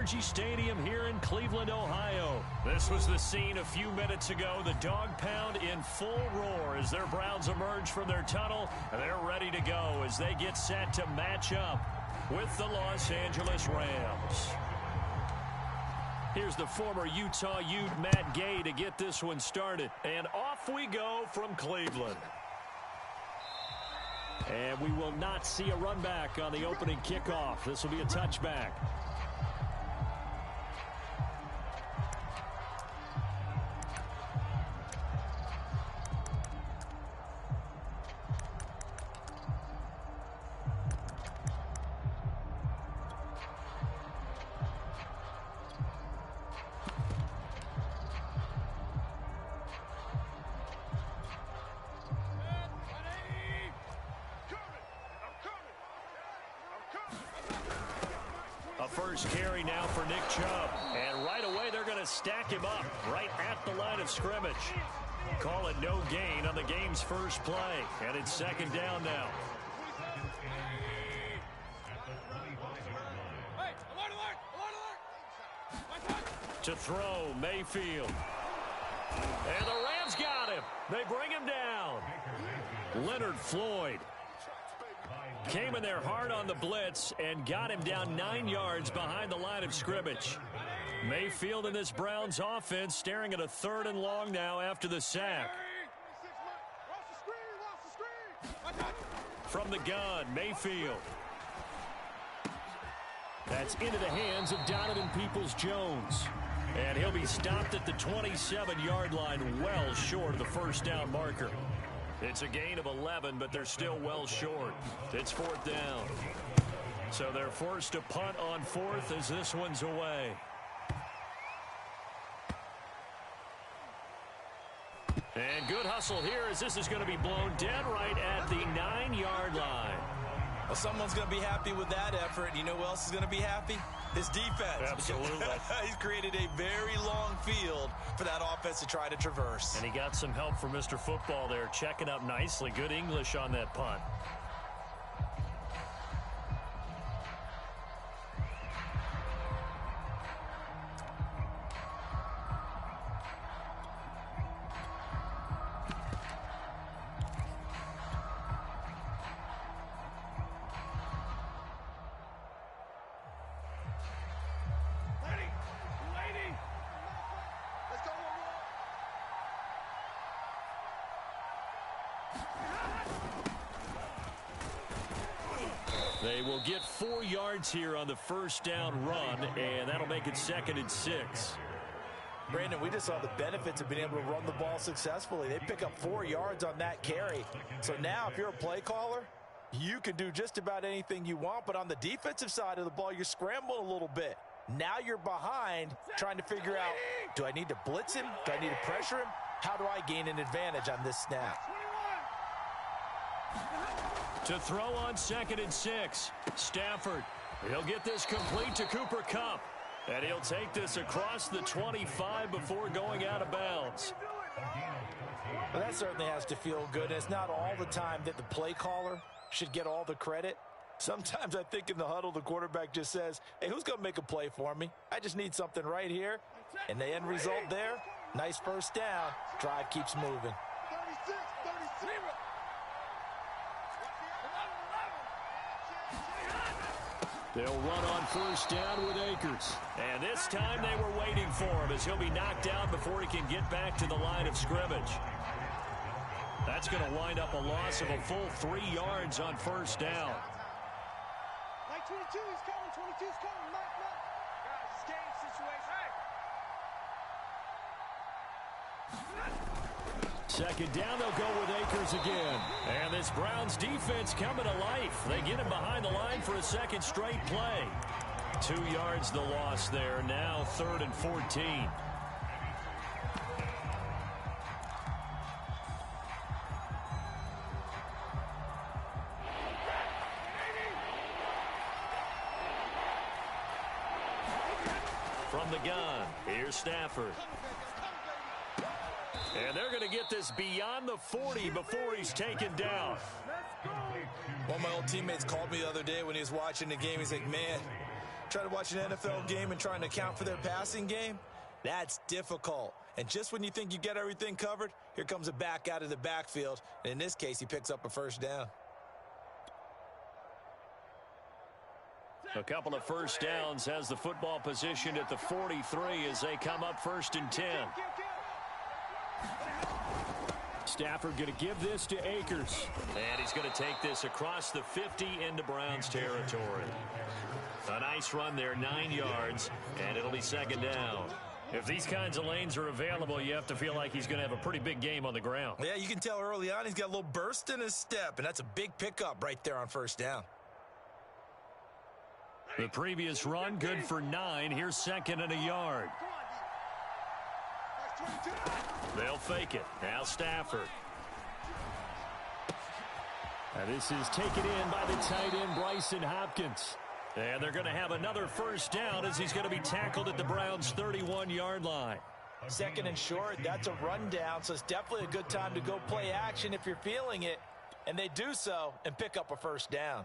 Energy Stadium here in Cleveland, Ohio. This was the scene a few minutes ago. The dog pound in full roar as their Browns emerge from their tunnel. They're ready to go as they get set to match up with the Los Angeles Rams. Here's the former Utah Ute Matt Gay to get this one started. And off we go from Cleveland. And we will not see a run back on the opening kickoff. This will be a touchback. A first carry now for Nick Chubb. And right away they're going to stack him up right at the line of scrimmage. Call it no gain on the game's first play. And it's second down now. To throw, Mayfield. And the Rams got him. They bring him down. Leonard Floyd came in there hard on the blitz and got him down 9 yards behind the line of scrimmage. Mayfield in this Browns offense staring at a 3rd and long now after the sack. From the gun, Mayfield. That's into the hands of Donovan Peoples-Jones. And he'll be stopped at the 27-yard line, well short of the first down marker. It's a gain of 11, but they're still well short. It's 4th down. So they're forced to punt on 4th as this one's away. And good hustle here as this is going to be blown dead right at the 9-yard line. Well, someone's going to be happy with that effort. You know who else is going to be happy? His defense. Absolutely. He's created a very long field for that offense to try to traverse. And he got some help from Mr. Football there, checking up nicely. Good English on that punt. They will get 4 yards here on the first down run, and that'll make it 2nd and 6. Brandon, we just saw the benefits of being able to run the ball successfully. They pick up 4 yards on that carry. So now if you're a play caller, you can do just about anything you want. But on the defensive side of the ball, you're scrambling a little bit. Now you're behind trying to figure out, do I need to blitz him? Do I need to pressure him? How do I gain an advantage on this snap? To throw on 2nd and 6. Stafford. He'll get this complete to Cooper Kupp. And he'll take this across the 25 before going out of bounds. Well, that certainly has to feel good. And it's not all the time that the play caller should get all the credit. Sometimes I think in the huddle, the quarterback just says, hey, who's going to make a play for me? I just need something right here. And the end result there, nice first down. Drive keeps moving. They'll run on first down with Akers. And this time they were waiting for him as he'll be knocked down before he can get back to the line of scrimmage. That's going to wind up a loss of a full 3 yards on first down. Like 22, he's coming. 22's coming. Mark. Guys, it's game situation. Second down, they'll go with Akers again. And this Browns defense coming to life. They get him behind the line for a second straight play. 2 yards the loss there. Now 3rd and 14. From the gun, here's Stafford. And they're going to get this beyond the 40 before he's taken down. One of my old teammates called me the other day when he was watching the game. He's like, man, Try to watch an NFL game and trying to account for their passing game? That's difficult. And just when you think you get everything covered, here comes a back out of the backfield. And in this case, he picks up a first down. A couple of first downs has the football positioned at the 43 as they come up 1st and 10. Stafford going to give this to Akers. And he's going to take this across the 50 into Browns territory. A nice run there, 9 yards, and it'll be 2nd down. If these kinds of lanes are available, you have to feel like he's going to have a pretty big game on the ground. Yeah, you can tell early on he's got a little burst in his step, and that's a big pickup right there on 1st down. The previous run, good for 9. Here's 2nd and a yard. They'll fake it. Now Stafford. And this is taken in by the tight end, Bryson Hopkins. And they're going to have another first down as he's going to be tackled at the Browns' 31-yard line. 2nd and short, that's a rundown, so it's definitely a good time to go play action if you're feeling it. And they do so and pick up a first down.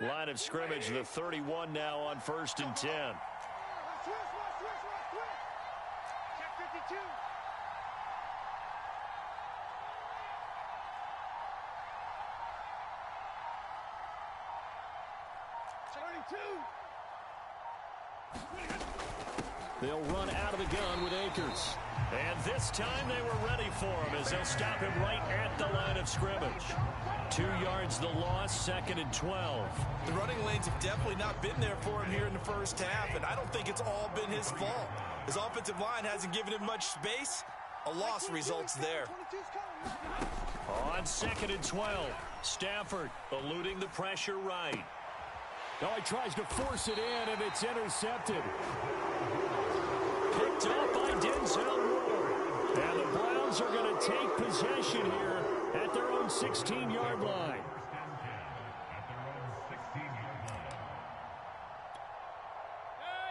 Line of scrimmage, the 31 now on 1st and 10. Check 52. They'll run out of the gun with Akers. And this time they were ready for him as they'll stop him right at the line of scrimmage. 2 yards the loss, 2nd and 12. The running lanes have definitely not been there for him here in the first half, and I don't think it's all been his fault. His offensive line hasn't given him much space. A loss results there. On 2nd and 12, Stafford eluding the pressure right. Oh, he tries to force it in, and it's intercepted. Picked up by Denzel Ward. And the Browns are going to take possession here at their own 16-yard line.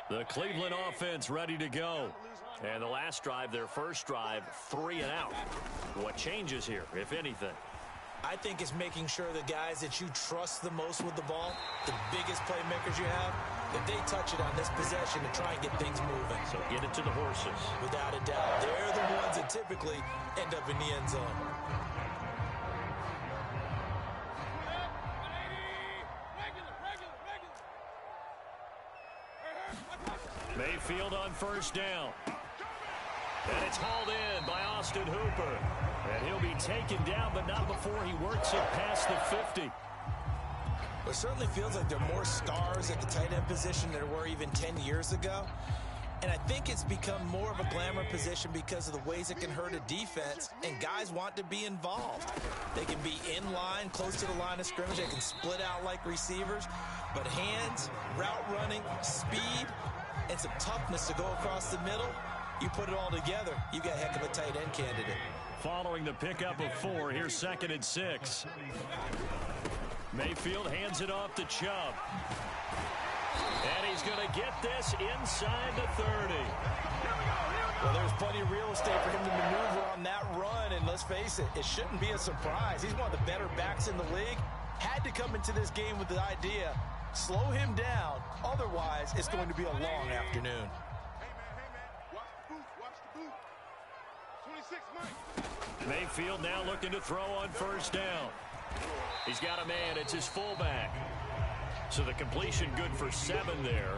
The Cleveland offense ready to go. And the last drive, their first drive, 3 and out. What changes here, if anything? I think it's making sure the guys that you trust the most with the ball, the biggest playmakers you have, that they touch it on this possession to try and get things moving. So get it to the horses. Without a doubt. They're the ones that typically end up in the end zone. Mayfield on first down. And it's hauled in by Austin Hooper. And he'll be taken down, but not before he works it past the 50. It certainly feels like there are more stars at the tight end position than there were even 10 years ago. And I think it's become more of a glamour position because of the ways it can hurt a defense, and guys want to be involved. They can be in line, close to the line of scrimmage. They can split out like receivers. But hands, route running, speed, and some toughness to go across the middle, you put it all together, you got a heck of a tight end candidate. Following the pickup of 4, here's 2nd and 6. Mayfield hands it off to Chubb. And he's going to get this inside the 30. Well, there's plenty of real estate for him to maneuver on that run, and let's face it, it shouldn't be a surprise. He's one of the better backs in the league. Had to come into this game with the idea, slow him down, otherwise it's going to be a long afternoon. Mayfield now looking to throw on first down. He's got a man. It's his fullback. So the completion good for 7 there.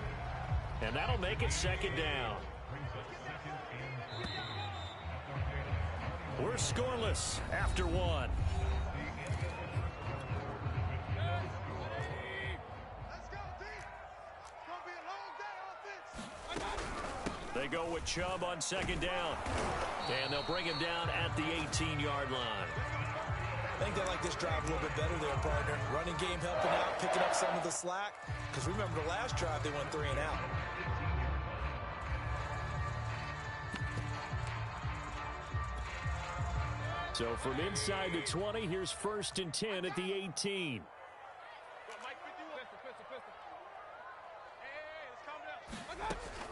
And that'll make it 2nd down. We're scoreless after 1. They go with Chubb on 2nd down. And they'll bring him down at the 18-yard line. I think they like this drive a little bit better there, partner. Running game helping out, picking up some of the slack. Because remember the last drive, they went 3 and out. So from inside the 20, here's 1st and 10 at the 18.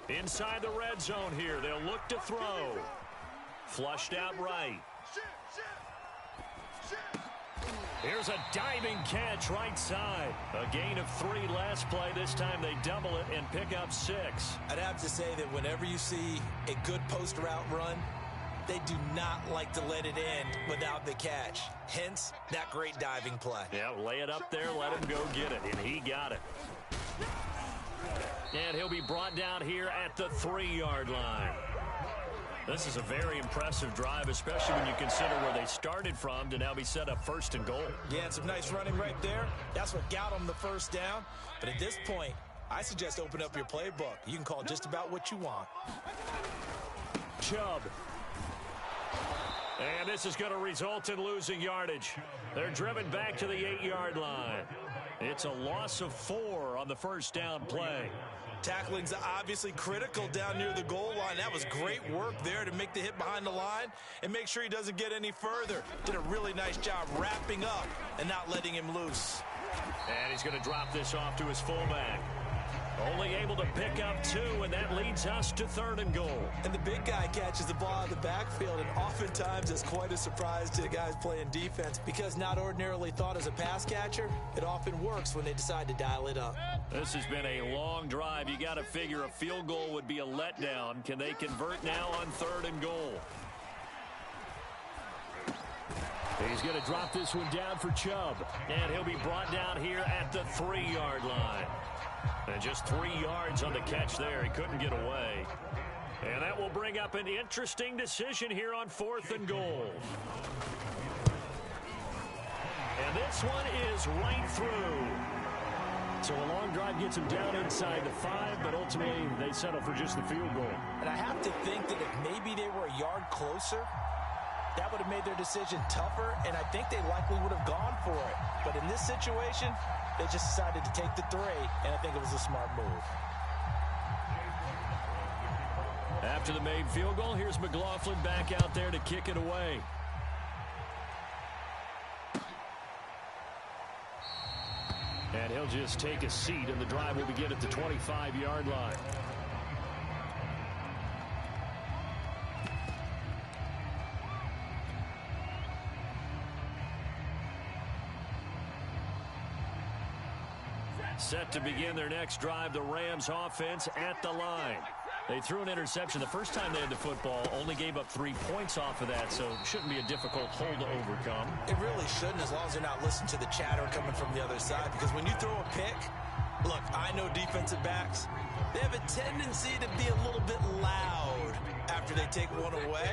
Inside the red zone here. They'll look to throw. Flushed out right. Here's a diving catch right side. A gain of 3 last play. This time they double it and pick up 6. I'd have to say that whenever you see a good post route run, they do not like to let it end without the catch. Hence, that great diving play. Yeah, lay it up there, let him go get it, and he got it. And he'll be brought down here at the 3-yard line. This is a very impressive drive, especially when you consider where they started from to now be set up 1st and goal. Yeah, and some nice running right there. That's what got them the first down. But at this point, I suggest open up your playbook. You can call just about what you want. Chubb. And this is going to result in losing yardage. They're driven back to the 8-yard line. It's a loss of 4 on the first down play. Tackling's obviously critical down near the goal line. That was great work there to make the hit behind the line and make sure he doesn't get any further. Did a really nice job wrapping up and not letting him loose. And he's going to drop this off to his fullback. Only able to pick up 2, and that leads us to 3rd and goal. And the big guy catches the ball out of the backfield, and oftentimes it's quite a surprise to the guys playing defense because not ordinarily thought as a pass catcher, it often works when they decide to dial it up. This has been a long drive. You got to figure a field goal would be a letdown. Can they convert now on 3rd and goal? He's going to drop this one down for Chubb, and he'll be brought down here at the 3-yard line. And just 3 yards on the catch there. He couldn't get away. And that will bring up an interesting decision here on 4th and goal. And this one is right through. So a long drive gets him down inside the 5, but ultimately they settle for just the field goal. And I have to think that if maybe they were a yard closer, that would have made their decision tougher, and I think they likely would have gone for it. But in this situation, they just decided to take the 3, and I think it was a smart move. After the made field goal, here's McLaughlin back out there to kick it away. And he'll just take a seat, and the drive will begin at the 25-yard line. Set to begin their next drive, the Rams offense at the line. They threw an interception the first time they had the football, only gave up 3 points off of that, so it shouldn't be a difficult hole to overcome. It really shouldn't, as long as they're not listening to the chatter coming from the other side, because when you throw a pick, look, I know defensive backs, they have a tendency to be a little bit loud after they take one away,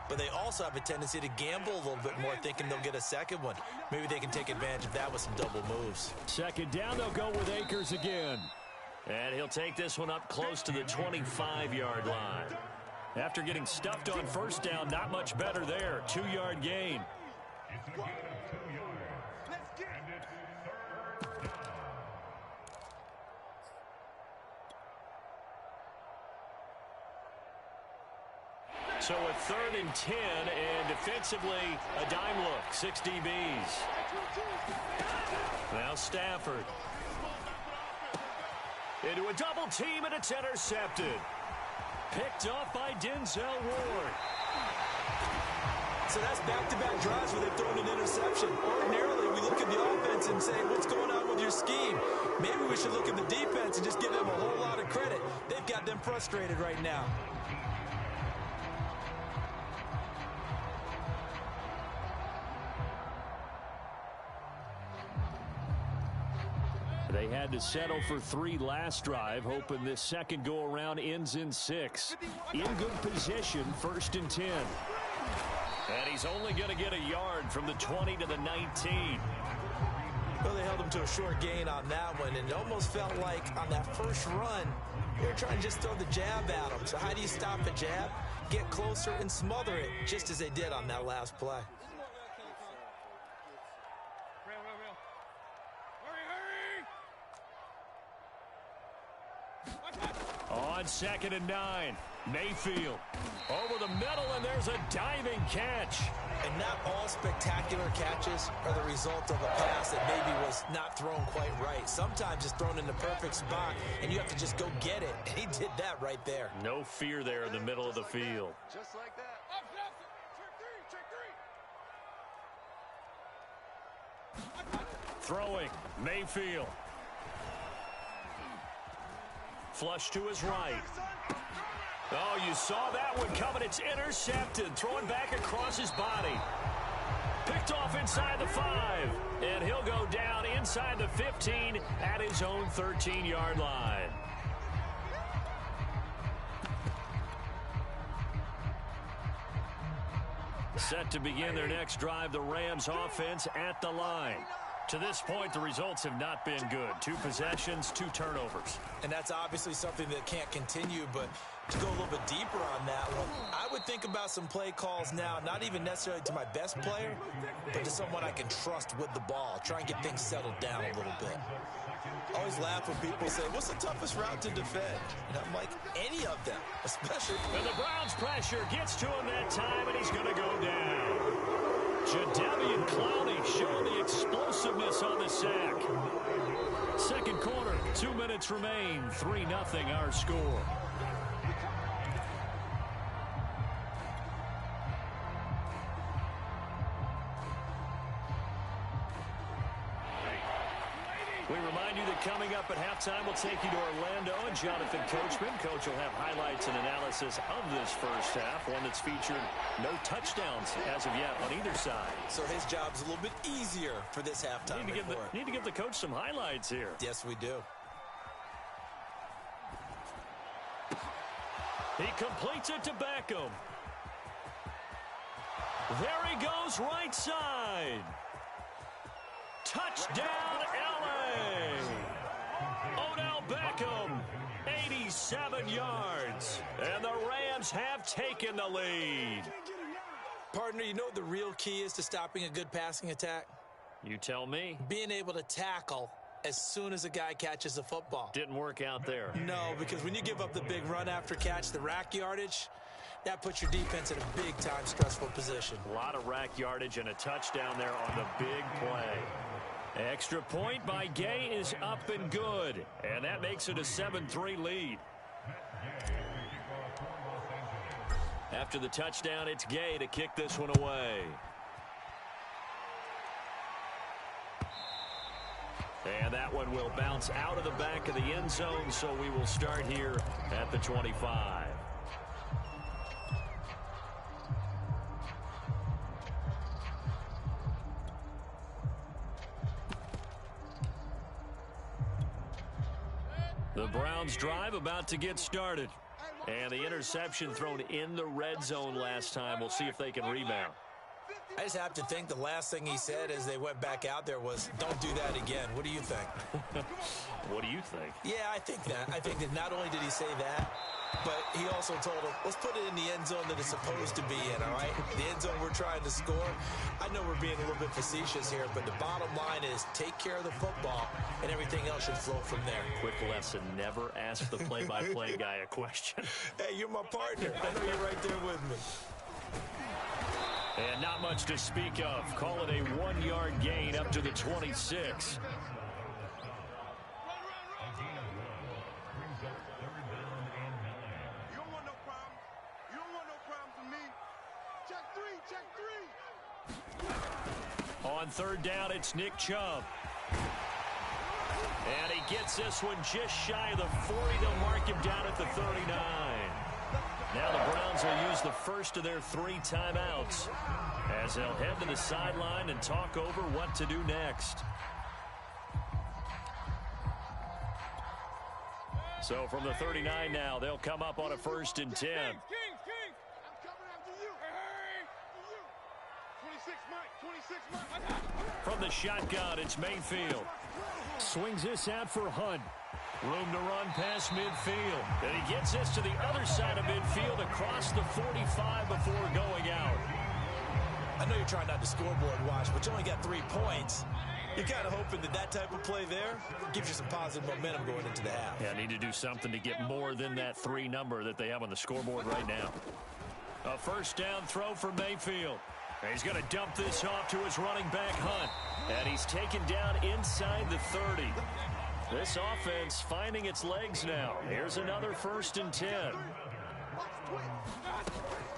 but they also have a tendency to gamble a little bit more, thinking they'll get a second one. Maybe they can take advantage of that with some double moves. 2nd down, they'll go with Akers again. And he'll take this one up close to the 25-yard line. After getting stuffed on 1st down, not much better there. 2-yard gain. So a 3rd and 10, and defensively, a dime look, 6 DBs. Now Stafford. Into a double team, and it's intercepted. Picked off by Denzel Ward. So that's back-to-back drives where they've thrown an interception. Ordinarily, we look at the offense and say, what's going on with your scheme? Maybe we should look at the defense and just give them a whole lot of credit. They've got them frustrated right now. They had to settle for 3 last drive, hoping this second go-around ends in 6. In good position, 1st and 10. And he's only going to get a yard from the 20 to the 19. Well, they held him to a short gain on that one, and it almost felt like on that first run, they were trying to just throw the jab at him. So how do you stop a jab? Get closer and smother it, just as they did on that last play. On 2nd and 9, Mayfield over the middle, and there's a diving catch. And not all spectacular catches are the result of a pass that maybe was not thrown quite right. Sometimes it's thrown in the perfect spot, and you have to just go get it. And he did that right there. No fear there in the middle of the field. Just like that. Check 3. Throwing, Mayfield. Flush to his right. Oh, you saw that one coming. It's intercepted. Throwing back across his body. Picked off inside the 5. And he'll go down inside the 15 at his own 13-yard line. Set to begin their next drive, the Rams offense at the line. To this point, the results have not been good. 2 possessions, 2 turnovers. And that's obviously something that can't continue, but to go a little bit deeper on that one, I would think about some play calls now, not even necessarily to my best player, but to someone I can trust with the ball. Try and get things settled down a little bit. I always laugh when people say, what's the toughest route to defend? And I'm like, any of them, especially. And the Browns pressure gets to him that time, and he's going to go down. Jadeveon Clowney showing the explosiveness on the sack. Second quarter, 2 minutes remain, 3-0 our score. We remind you that coming up at halftime, we'll take you to Orlando and Jonathan Coachman. Coach will have highlights and analysis of this first half, one that's featured no touchdowns as of yet on either side. So his job's a little bit easier for this halftime report. Need to give the coach some highlights here. Yes, we do. He completes it to Beckham. There he goes, right side. Touchdown, L.A. Odell Beckham, 87 yards. And the Rams have taken the lead. Partner, you know what the real key is to stopping a good passing attack? You tell me. Being able to tackle as soon as a guy catches the football. Didn't work out there. No, because when you give up the big run after catch, the rack yardage, that puts your defense in a big-time stressful position. A lot of rack yardage and a touchdown there on the big play. Extra point by Gay is up and good. And that makes it a 7-3 lead. After the touchdown, it's Gay to kick this one away. And that one will bounce out of the back of the end zone, so we will start here at the 25. The Browns drive about to get started. And the interception thrown in the red zone last time. We'll see if they can rebound. I just have to think the last thing he said as they went back out there was, don't do that again. What do you think? What do you think? Yeah, I think that. I think that not only did he say that, but he also told him, let's put it in the end zone that it's supposed to be in, all right? The end zone we're trying to score. I know we're being a little bit facetious here, but the bottom line is take care of the football, and everything else should flow from there. Quick lesson, never ask the play-by-play guy a question. Hey, you're my partner. I know you're right there with me. And not much to speak of. Call it a 1-yard gain up to the 26. On third down, it's Nick Chubb. And he gets this one just shy of the 40. They'll mark him down at the 39. Now the Browns will use the first of their 3 timeouts as they'll head to the sideline and talk over what to do next. So from the 39 now, they'll come up on a 1st and 10. From the shotgun, it's Mayfield. Swings this out for Hunt. Room to run past midfield. And he gets this to the other side of midfield across the 45 before going out. I know you're trying not to scoreboard watch, but you only got 3 points. You're kind of hoping that that type of play there gives you some positive momentum going into the half. Yeah, need to do something to get more than that 3 number that they have on the scoreboard right now. A 1st down throw for Mayfield. He's going to dump this off to his running back, Hunt. And he's taken down inside the 30. This offense finding its legs now. Here's another 1st and 10.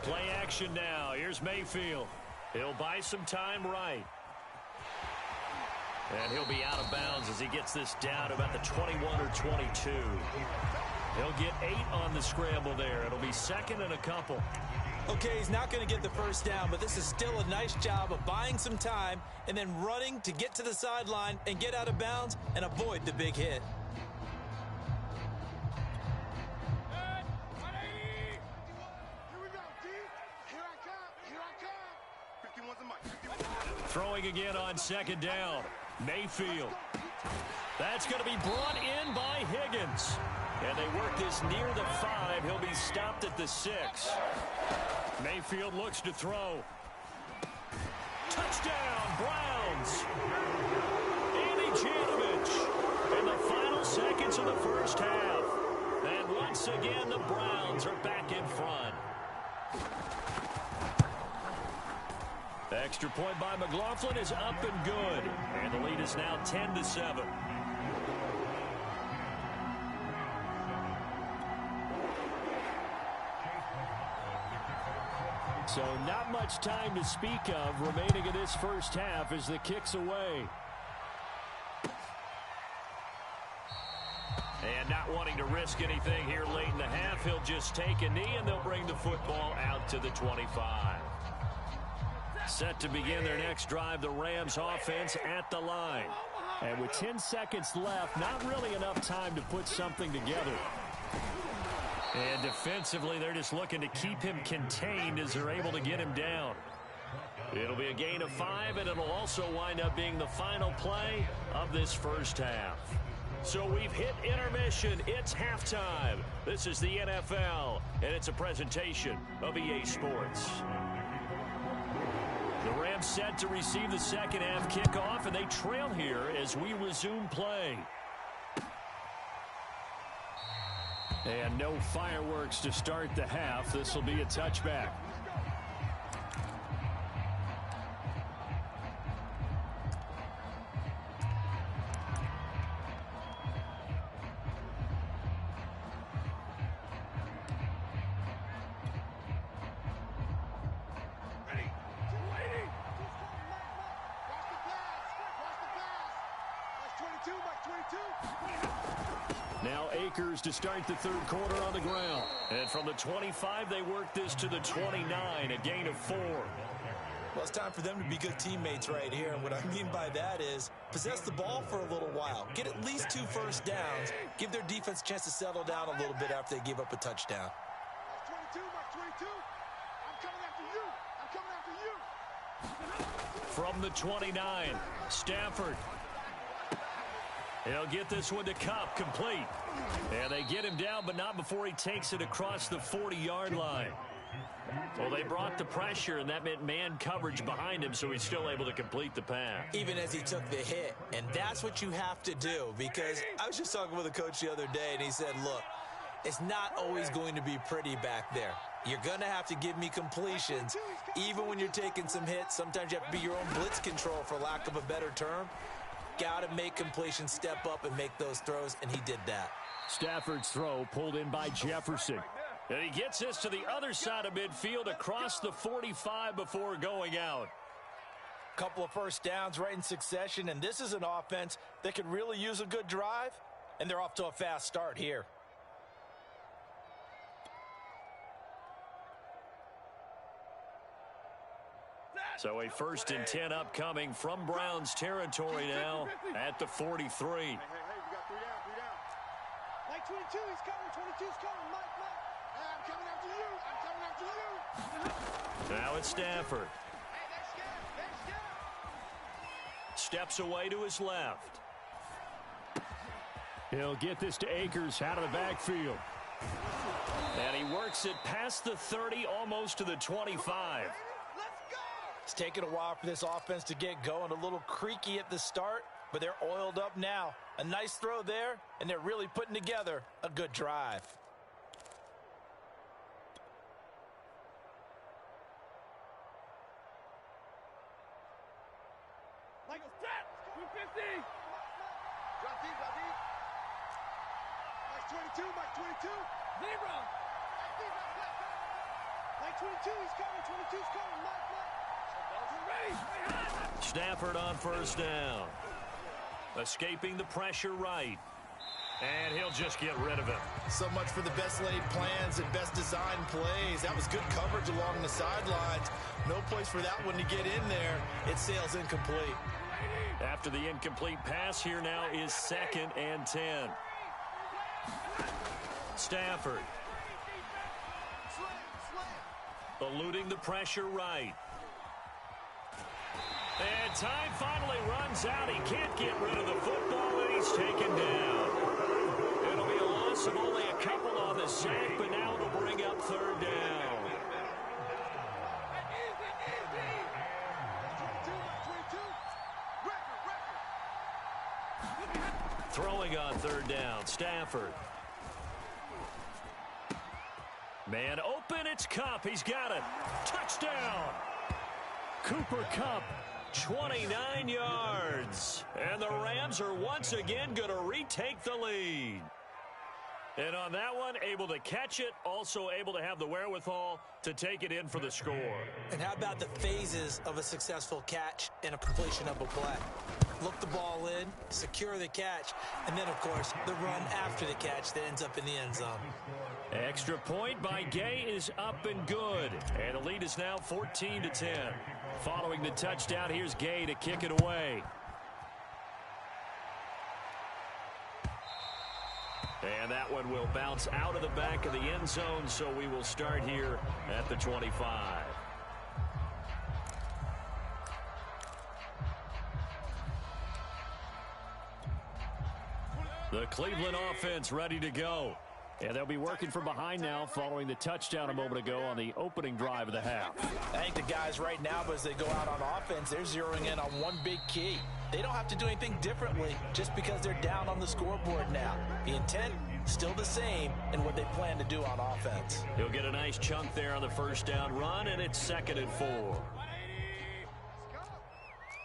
Play action now. Here's Mayfield. He'll buy some time right. And he'll be out of bounds as he gets this down about the 21 or 22. He'll get 8 on the scramble there. It'll be second and a couple. Okay, he's not going to get the first down, but this is still a nice job of buying some time and then running to get to the sideline and get out of bounds and avoid the big hit. Throwing again on second down. Mayfield. That's going to be brought in by Higgins. And they work this near the 5. He'll be stopped at the 6. Mayfield looks to throw. Touchdown, Browns. Andy Janovich in the final seconds of the first half. And once again, the Browns are back in front. The extra point by McLaughlin is up and good. And the lead is now 10-7. So not much time to speak of remaining in this first half as the kick's away. And not wanting to risk anything here late in the half, he'll just take a knee and they'll bring the football out to the 25. Set to begin their next drive, the Rams offense at the line. And with 10 seconds left, not really enough time to put something together. And defensively, they're just looking to keep him contained as they're able to get him down. It'll be a gain of 5, and it'll also wind up being the final play of this first half. So we've hit intermission. It's halftime. This is the NFL, and it's a presentation of EA Sports. The Rams set to receive the second half kickoff, and they trail here as we resume play. And no fireworks to start the half. This will be a touchback. Now Akers to start the third quarter on the ground. And from the 25, they work this to the 29, a gain of 4. Well, it's time for them to be good teammates right here. And what I mean by that is possess the ball for a little while. Get at least 2 first downs. Give their defense a chance to settle down a little bit after they give up a touchdown. 22, Mike 22. I'm coming after you. I'm coming after you. From the 29, Stafford. He'll get this one to Kupp, complete. And they get him down, but not before he takes it across the 40-yard line. Well, they brought the pressure, and that meant man coverage behind him, so he's still able to complete the pass. Even as he took the hit. And that's what you have to do, because I was just talking with a coach the other day, and he said, look, it's not always going to be pretty back there. You're going to have to give me completions. Even when you're taking some hits, sometimes you have to be your own blitz control, for lack of a better term. Got to make completions, step up and make those throws, and he did that. Stafford's throw pulled in by Jefferson. And he gets this to the other side of midfield across the 45 before going out. Couple of first downs right in succession, and this is an offense that could really use a good drive, and they're off to a fast start here. So a 1st and 10 upcoming from Browns territory now at the 43. Hey, we got 3 down. Mike 22, he's coming. 22's coming. Mike. Hey, I'm coming after you. Now it's Stafford. Hey, they're scared. Steps away to his left. He'll get this to Akers out of the backfield. And he works it past the 30, almost to the 25. It's taken a while for this offense to get going. A little creaky at the start, but they're oiled up now. A nice throw there, and they're really putting together a good drive. Like a step. 250. Drop deep. Mike 22. Zebra. Mike 22, he's coming. 22's coming. Mike. Stafford on first down. Escaping the pressure right. And he'll just get rid of it. So much for the best laid plans and best designed plays. That was good coverage along the sidelines. No place for that one to get in there. It sails incomplete. After the incomplete pass, here now is 2nd and 10. Stafford. Eluding the pressure right. And time finally runs out. He can't get rid of the football, and he's taken down. It'll be a loss of only a couple on the sack, but now it'll bring up 3rd down. Throwing on 3rd down, Stafford. Man open, it's Kupp. He's got it. Touchdown. Cooper Kupp, 29 yards. And the Rams are once again going to retake the lead. And on that one, able to catch it, also able to have the wherewithal to take it in for the score. And how about the phases of a successful catch and a completion of a play? Look the ball in, secure the catch, and then, of course, the run after the catch that ends up in the end zone. Extra point by Gay is up and good. And the lead is now 14-10. Following the touchdown, here's Gay to kick it away. And that one will bounce out of the back of the end zone, so we will start here at the 25. The Cleveland offense ready to go. And they'll be working from behind now following the touchdown a moment ago on the opening drive of the half. I think the guys right now, as they go out on offense, they're zeroing in on one big key. They don't have to do anything differently just because they're down on the scoreboard now. The intent, still the same in what they plan to do on offense. He'll get a nice chunk there on the first down run, and it's 2nd and 4.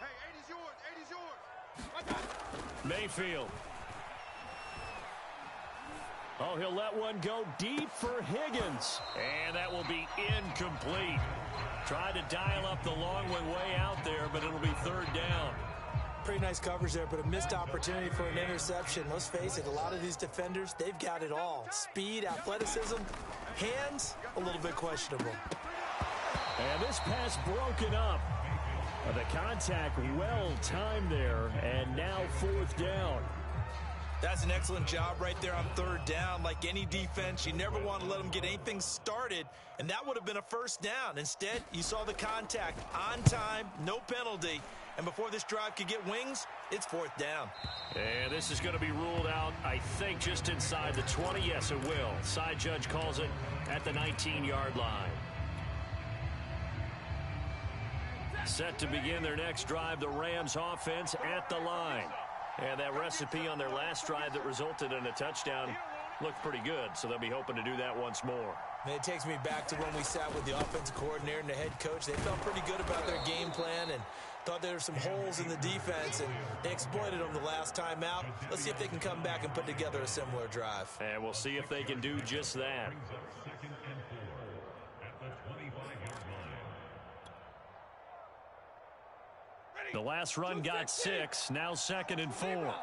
Hey, 80's yours. Mayfield. Oh, he'll let one go deep for Higgins. And that will be incomplete. Tried to dial up the long one way out there, but it'll be 3rd down. Pretty nice coverage there, but a missed opportunity for an interception. Let's face it, a lot of these defenders, they've got it all. Speed, athleticism, hands, a little bit questionable. And this pass broken up. The contact well timed there, and now 4th down. That's an excellent job right there on 3rd down. Like any defense, you never want to let them get anything started, and that would have been a 1st down. Instead, you saw the contact on time, no penalty, and before this drive could get wings, it's 4th down. And this is going to be ruled out, I think, just inside the 20. Yes, it will. Side judge calls it at the 19-yard line. Set to begin their next drive, the Rams offense at the line. And that recipe on their last drive that resulted in a touchdown looked pretty good, so they'll be hoping to do that once more. And it takes me back to when we sat with the offensive coordinator and the head coach. They felt pretty good about their game plan and thought there were some holes in the defense, and they exploited them the last time out. Let's see if they can come back and put together a similar drive. And we'll see if they can do just that. The last run got 6, now 2nd and 4.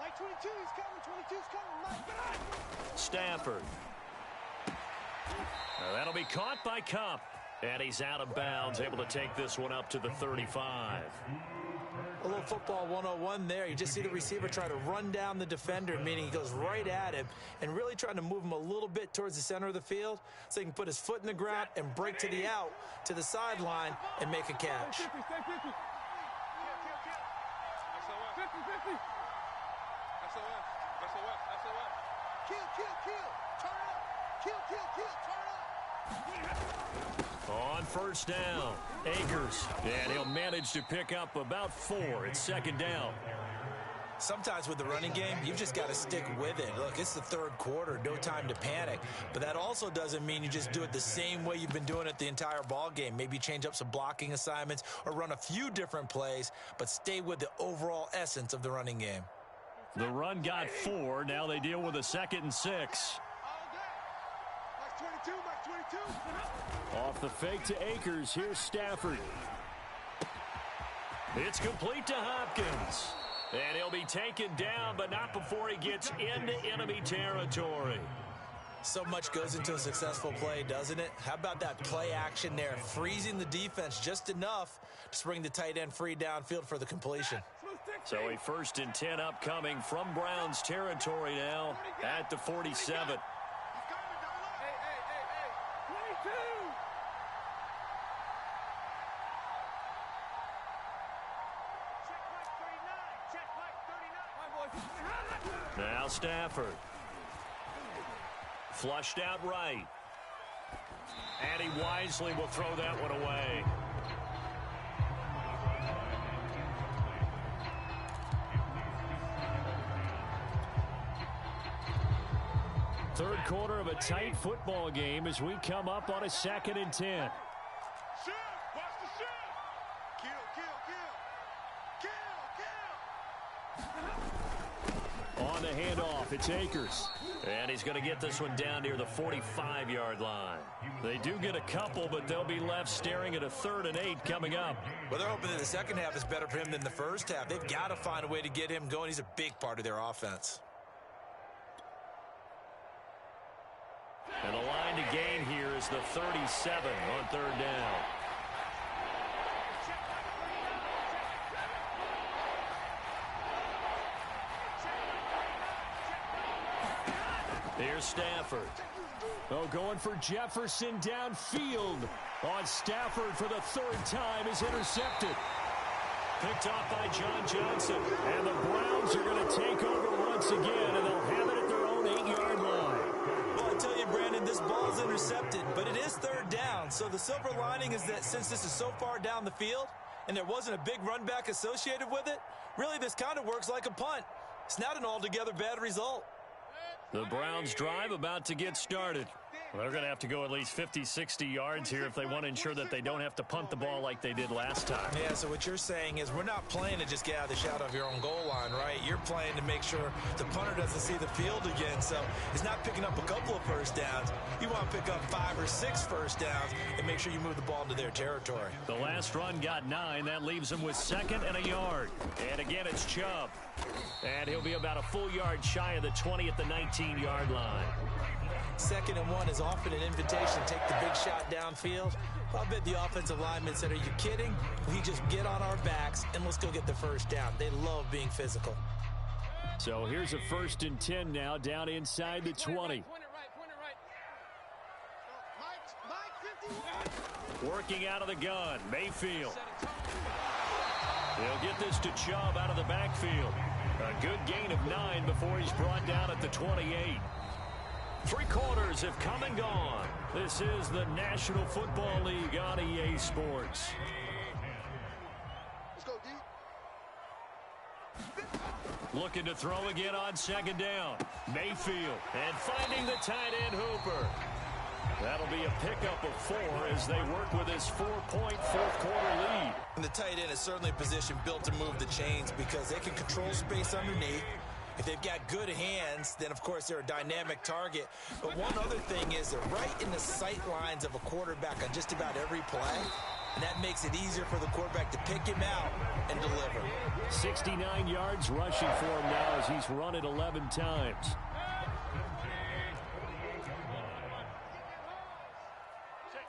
Like 22, he's coming. 22's coming. Mike. Stafford. That'll be caught by Kupp. And he's out of bounds, able to take this one up to the 35. A little football 101 there. You just see the receiver try to run down the defender, meaning he goes right at him and really trying to move him a little bit towards the center of the field so he can put his foot in the ground and break to the out, to the sideline, and make a catch. 50. Kill. Turn up. Kill. Turn up. On first down, Akers. And he'll manage to pick up about 4. It's 2nd down. Sometimes with the running game, you've just got to stick with it. Look, it's the 3rd quarter, no time to panic. But that also doesn't mean you just do it the same way you've been doing it the entire ball game. Maybe change up some blocking assignments or run a few different plays, but stay with the overall essence of the running game. The run got 4. Now they deal with a 2nd and 6. Mike 22, Mike 22. Off the fake to Akers. Here's Stafford. It's complete to Hopkins. And he'll be taken down, but not before he gets into enemy territory. So much goes into a successful play, doesn't it? How about that play action there, freezing the defense just enough to bring the tight end free downfield for the completion. So a 1st and 10 upcoming from Browns territory now at the 47. Hey, 22. Check Mike 39. Check Mike 39. Now Stafford. Flushed out right. And he wisely will throw that one away. Third quarter of a tight football game as we come up on a 2nd and 10. Shift! Watch the shift! Kill! On the handoff, it's Akers. And he's going to get this one down near the 45-yard line. They do get a couple, but they'll be left staring at a 3rd and 8 coming up. Well, they're hoping that the second half is better for him than the first half. They've got to find a way to get him going. He's a big part of their offense. And the line to gain here is the 37 on 3rd down. Here's Stafford. Oh, going for Jefferson downfield. On Stafford for the 3rd time is intercepted. Picked off by John Johnson. And the Browns are going to take over once again, and they'll have it at their own 8-yard line. Well, I tell you, Brandon, this ball's intercepted, but it is 3rd down. So the silver lining is that since this is so far down the field and there wasn't a big run back associated with it, really this kind of works like a punt. It's not an altogether bad result. The Browns drive about to get started. Well, they're going to have to go at least 50, 60 yards here if they want to ensure that they don't have to punt the ball like they did last time. Yeah, so what you're saying is we're not playing to just get out of the shadow of your own goal line, right? You're playing to make sure the punter doesn't see the field again. So he's not picking up a couple of first downs. You want to pick up 5 or 6 first downs and make sure you move the ball into their territory. The last run got 9. That leaves him with 2nd and a yard. And again, it's Chubb. And he'll be about a full yard shy of the 20 at the 19-yard line. 2nd and 1 is often an invitation to take the big shot downfield. I bet the offensive lineman said, are you kidding? We just get on our backs and let's go get the first down. They love being physical. So here's a 1st and 10 now down inside the 20. Point it right. Mike 51. Working out of the gun, Mayfield. They'll get this to Chubb out of the backfield. A good gain of 9 before he's brought down at the 28. 3 quarters have come and gone. This is the National Football League on EA Sports. Let's go, D. Looking to throw again on 2nd down. Mayfield and finding the tight end Hooper. That'll be a pickup of 4 as they work with his 4-point 4th quarter lead. And the tight end is certainly a position built to move the chains because they can control space underneath. If they've got good hands, then, of course, they're a dynamic target. But one other thing is they're right in the sight lines of a quarterback on just about every play, and that makes it easier for the quarterback to pick him out and deliver. 69 yards rushing for him now as he's run it 11 times. Check.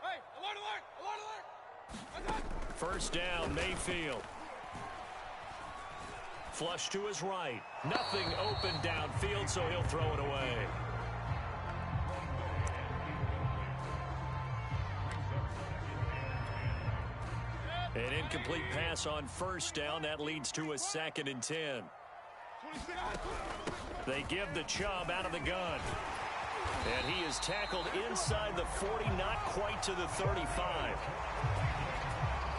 Hey, alert! 1st down, Mayfield. Flush to his right. Nothing open downfield, so he'll throw it away. An incomplete pass on 1st down. That leads to a 2nd and 10. They give the Chubb out of the gun. And he is tackled inside the 40, not quite to the 35.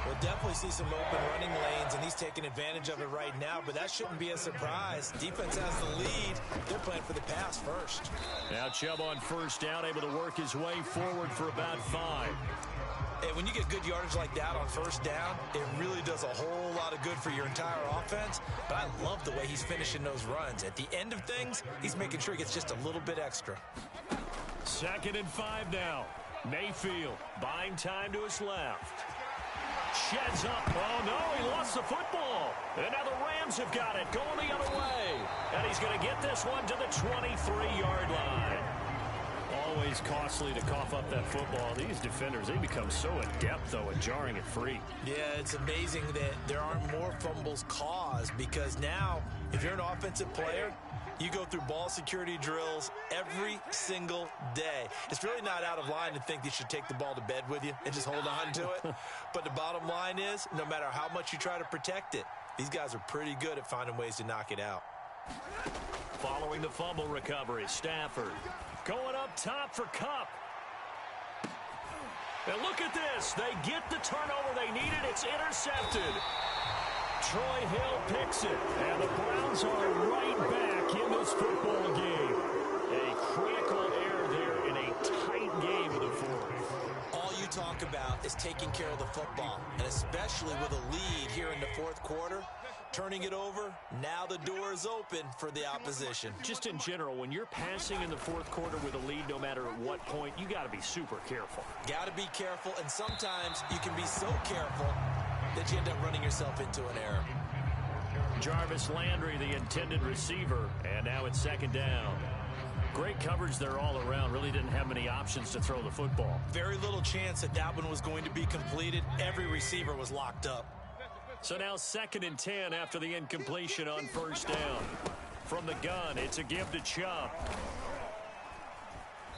We'll definitely see some open running lanes, and he's taking advantage of it right now, but that shouldn't be a surprise. Defense has the lead. They're playing for the pass first. Now Chubb on first down, able to work his way forward for about 5. And when you get good yardage like that on first down, it really does a whole lot of good for your entire offense. But I love the way he's finishing those runs. At the end of things, he's making sure he gets just a little bit extra. 2nd and 5 now. Mayfield buying time to his left. Sheds up. Oh, no, he lost the football. And now the Rams have got it going the other way. And he's going to get this one to the 23-yard line. Always costly to cough up that football. These defenders, they become so adept, though, at jarring it free. Yeah, it's amazing that there aren't more fumbles caused, because now, if you're an offensive player, you go through ball security drills every single day. It's really not out of line to think you should take the ball to bed with you and just hold on to it. But the bottom line is, no matter how much you try to protect it, these guys are pretty good at finding ways to knock it out. Following the fumble recovery, Stafford going up top for Kupp. And look at this. They get the turnover they needed. It's intercepted. Troy Hill picks it. And the Browns are right back in this football game. A critical error there in a tight game in the fourth. All you talk about is taking care of the football, and especially with a lead here in the fourth quarter, turning it over, now the door is open for the opposition. Just in general, when you're passing in the fourth quarter with a lead, no matter at what point, you got to be super careful. Got to be careful, and sometimes you can be so careful that you end up running yourself into an error. Jarvis Landry, the intended receiver, and now it's 2nd down. Great coverage there all around. Really didn't have many options to throw the football. Very little chance that that one was going to be completed. Every receiver was locked up. So now 2nd and 10 after the incompletion on first down. From the gun, it's a give to Chubb.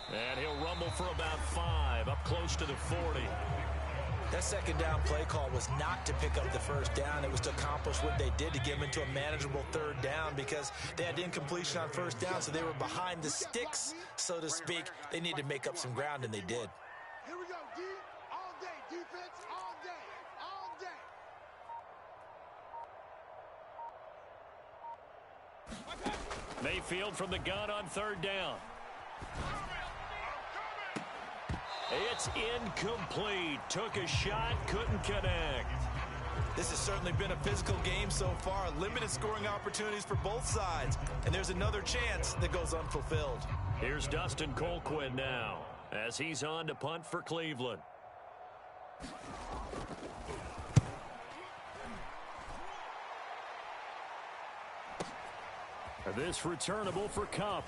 And he'll rumble for about 5, up close to the 40. That 2nd down play call was not to pick up the first down. It was to accomplish what they did, to get them into a manageable 3rd down, because they had incompletion on first down, so they were behind the sticks, so to speak. They needed to make up some ground, and they did. Here we go, D. All day. Defense all day. All day. Mayfield from the gun on 3rd down. It's incomplete. Took a shot, couldn't connect. This has certainly been a physical game so far. Limited scoring opportunities for both sides. And there's another chance that goes unfulfilled. Here's Dustin Colquitt now as he's on to punt for Cleveland. This returnable for Kupp.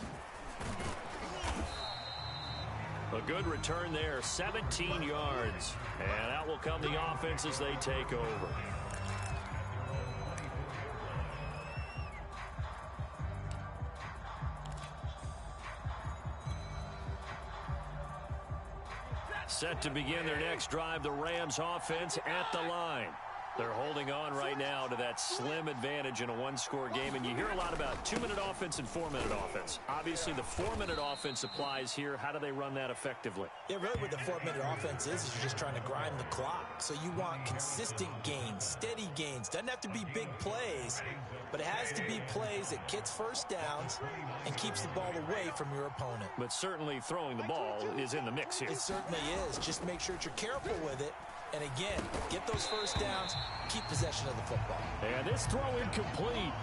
A good return there, 17 yards. And out will come the offense as they take over. Set to begin their next drive, the Rams offense at the line. They're holding on right now to that slim advantage in a one-score game, and you hear a lot about 2-minute offense and 4-minute offense. Obviously, the 4-minute offense applies here. How do they run that effectively? Yeah, really what the 4-minute offense is you're just trying to grind the clock. So you want consistent gains, steady gains. Doesn't have to be big plays, but it has to be plays that gets first downs and keeps the ball away from your opponent. But certainly throwing the ball is in the mix here. It certainly is. Just make sure that you're careful with it. And again, get those first downs, keep possession of the football. And this throw incomplete.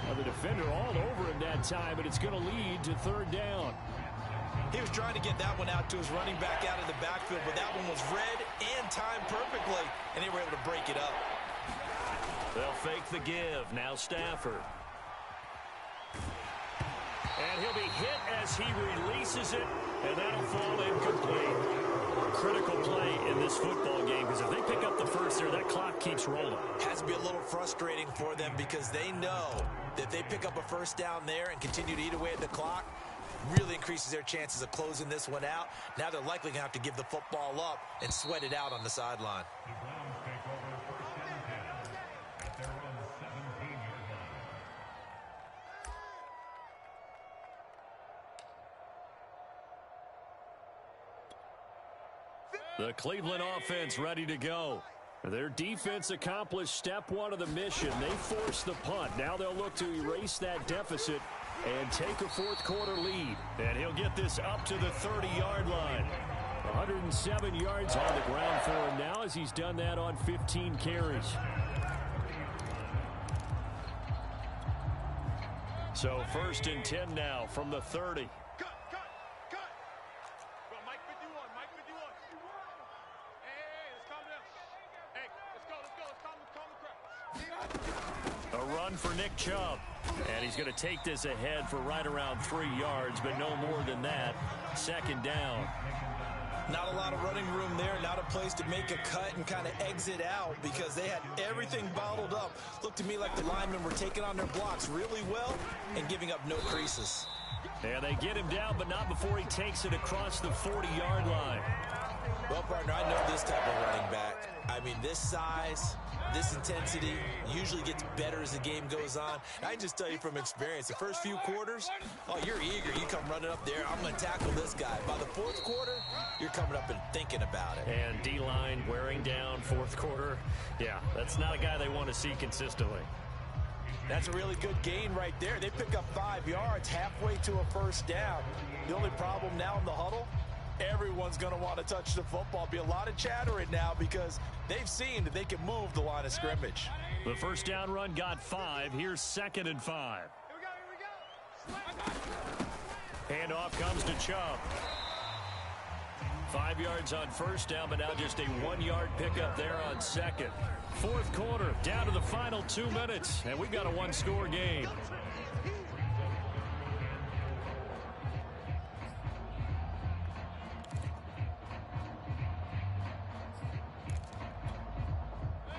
Now the defender all over him that time, but it's going to lead to 3rd down. He was trying to get that one out to his running back out of the backfield, but that one was read and timed perfectly, and they were able to break it up. They'll fake the give. Now Stafford. And he'll be hit as he releases it, and that'll fall incomplete. Critical play in this football game, because if they pick up the first there, that clock keeps rolling. Has to be a little frustrating for them, because they know that if they pick up a first down there and continue to eat away at the clock, really increases their chances of closing this one out. Now they're likely going to have to give the football up and sweat it out on the sideline. The Cleveland offense ready to go. Their defense accomplished step one of the mission. They forced the punt. Now they'll look to erase that deficit and take a fourth quarter lead. And he'll get this up to the 30-yard line. 107 yards on the ground for him now as he's done that on 15 carries. So 1st and 10 now from the 30. A run for Nick Chubb. And he's going to take this ahead for right around 3 yards, but no more than that. 2nd down. Not a lot of running room there. Not a place to make a cut and kind of exit out because they had everything bottled up. Looked to me like the linemen were taking on their blocks really well and giving up no creases. And they get him down, but not before he takes it across the 40-yard line. Well, partner, I know this type of running back. I mean, this size, this intensity usually gets better as the game goes on. I can just tell you from experience, the first few quarters, oh, you're eager. You come running up there, I'm going to tackle this guy. By the 4th quarter, you're coming up and thinking about it. And D-line wearing down 4th quarter. Yeah, that's not a guy they want to see consistently. That's a really good gain right there. They pick up 5 yards halfway to a 1st down. The only problem now in the huddle, everyone's going to want to touch the football. Be a lot of chattering now because they've seen that they can move the line of scrimmage. The 1st down run got 5. Here's 2nd and 5. Here we go. Handoff comes to Chubb. 5 yards on 1st down, but now just a 1-yard pickup there on 2nd. 4th quarter, down to the final 2 minutes, and we've got a 1-score game.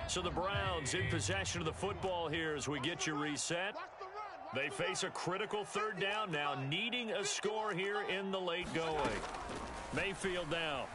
So the Browns in possession of the football here as we get you reset. They face a critical 3rd down now, needing a score here in the late going. Mayfield down.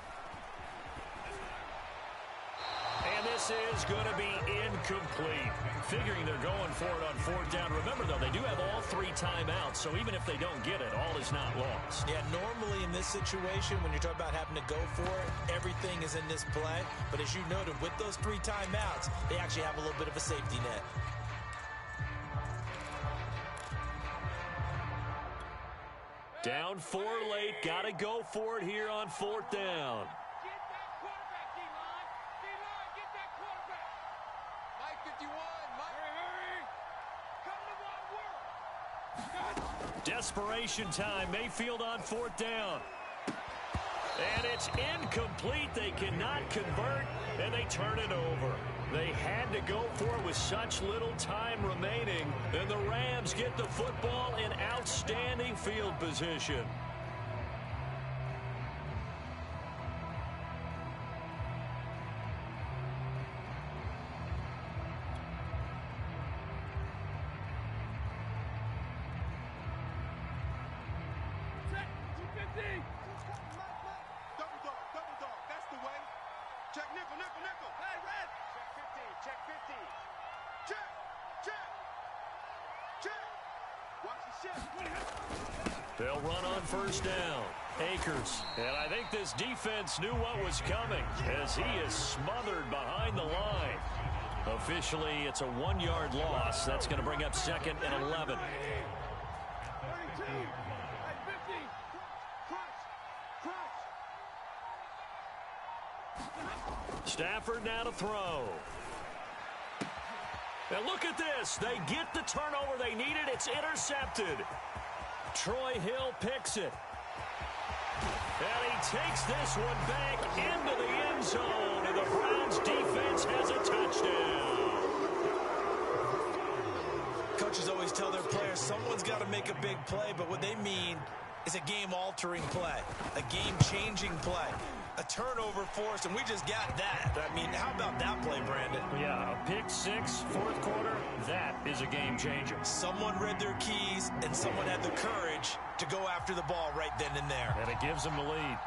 And this is going to be incomplete. Figuring they're going for it on 4th down. Remember, though, they do have all 3 timeouts, so even if they don't get it, all is not lost. Yeah, normally in this situation, when you're talking about having to go for it, everything is in this play. But as you noted, with those 3 timeouts, they actually have a little bit of a safety net. Down 4 late. Got to go for it here on 4th down. Get that quarterback, D-line. D-line, get that quarterback. Mike 51, Mike. Hurry, hurry. Come to my work. Desperation time. Mayfield on 4th down. And it's incomplete. They cannot convert, and they turn it over. They had to go for it with such little time remaining, and the Rams get the football in outstanding field position. Check, 250. Double dog, that's the way. Check nickel, nickel, nickel. Hey, red. Check 50, check 50. Check. Watch the shift. They'll run on 1st down. Akers. And I think this defense knew what was coming as he is smothered behind the line. Officially, it's a 1-yard loss. That's going to bring up 2nd and 11. 32. Hey, 50. Crunch. Stafford now to throw. And look at this. They get the turnover they needed. It's intercepted. Troy Hill picks it. And he takes this one back into the end zone. And the Browns defense has a touchdown. Coaches always tell their players someone's got to make a big play, but what they mean is a game-altering play, a game-changing play, a turnover forced, and we just got that. I mean, how about that play, Brandon? Yeah, a pick 6, 4th quarter, that is a game changer. Someone read their keys, and someone had the courage to go after the ball right then and there. And it gives them the lead.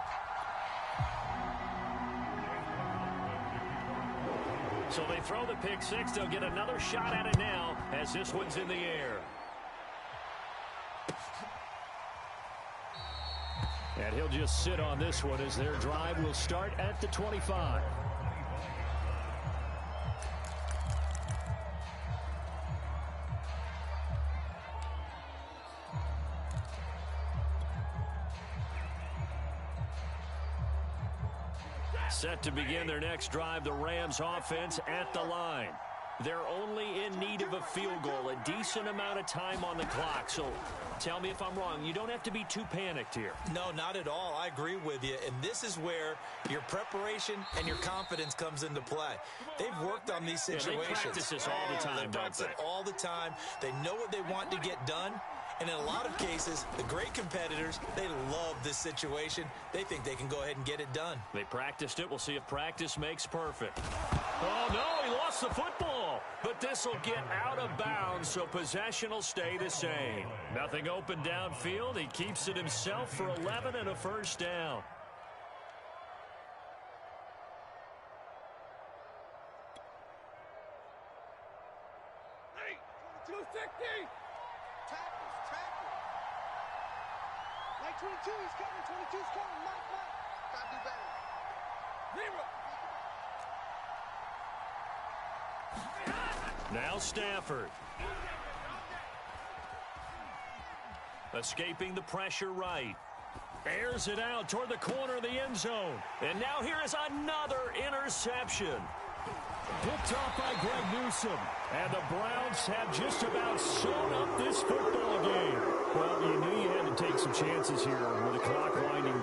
So they throw the pick 6. They'll get another shot at it now as this one's in the air. And he'll just sit on this one as their drive will start at the 25. Set to begin their next drive, the Rams offense at the line. They're only in need of a field goal, a decent amount of time on the clock. So tell me if I'm wrong. You don't have to be too panicked here. No, not at all. I agree with you. And this is where your preparation and your confidence comes into play. They've worked on these situations. They practice this all the time, They practice it all the time. They know what they want to get done. And in a lot of cases, the great competitors, they love this situation. They think they can go ahead and get it done. They practiced it. We'll see if practice makes perfect. Oh, no, he lost the football. But this will get out of bounds, so possession will stay the same. Nothing open downfield. He keeps it himself for 11 and a first down. Hey, 260. Tackle. Mike 22, he's coming. 22's coming. Mike. Gotta do better. Zero. Now Stafford. Escaping the pressure right. Airs it out toward the corner of the end zone. And now here is another interception. Picked off by Greg Newsome. And the Browns have just about sewn up this football game. Well, you knew you had to take some chances here with the clock winding